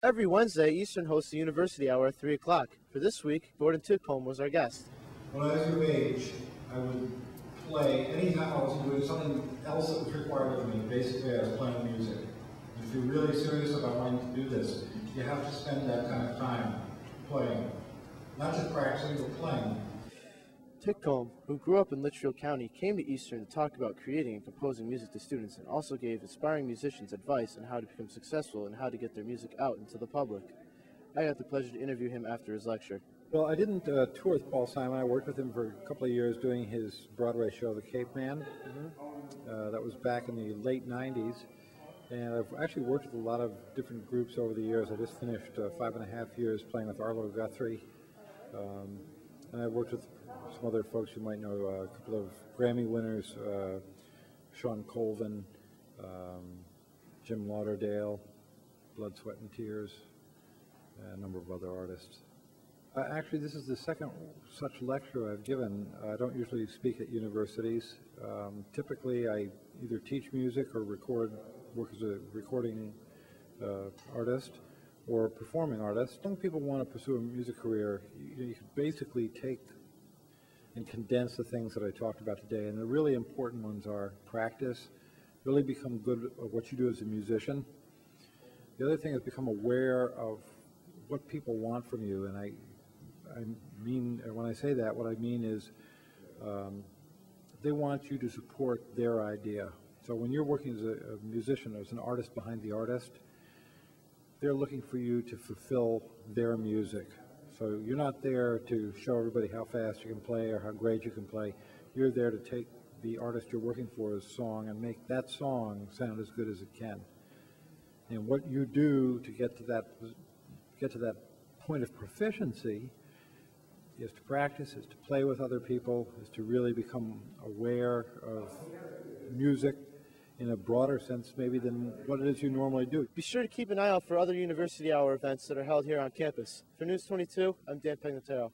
Every Wednesday, Eastern hosts the University Hour at 3 o'clock. For this week, Gordon Titcomb was our guest. When I was your age, I would play, anytime I was doing something else that was required of me, basically I was playing music. If you're really serious about wanting to do this, you have to spend that kind of time playing. Not just practicing, but playing. Titcomb, who grew up in Litchfield County, came to Eastern to talk about creating and composing music to students and also gave aspiring musicians advice on how to become successful and how to get their music out into the public. I got the pleasure to interview him after his lecture. Well, I didn't tour with Paul Simon. I worked with him for a couple of years doing his Broadway show, The Cape Man. That was back in the late 90s. And I've actually worked with a lot of different groups over the years. I just finished 5.5 years playing with Arlo Guthrie. And I worked with some other folks you might know, a couple of Grammy winners, Sean Colvin, Jim Lauderdale, Blood, Sweat and Tears, and a number of other artists. Actually, this is the second such lecture I've given. I don't usually speak at universities. Typically, I either teach music or work as a recording artist or performing artist. Young people want to pursue a music career. You could basically take and condense the things that I talked about today, and the really important ones are practice, really become good at what you do as a musician. The other thing is become aware of what people want from you, and I mean, when I say that, what I mean is they want you to support their idea. So when you're working as a musician, as an artist behind the artist, they're looking for you to fulfill their music. So you're not there to show everybody how fast you can play or how great you can play. You're there to take the artist you're working for's song and make that song sound as good as it can. And what you do to get to that point of proficiency is to practice, is to play with other people, is to really become aware of music in a broader sense maybe than what it is you normally do. Be sure to keep an eye out for other University Hour events that are held here on campus. For News 22, I'm Dan Pegnataro.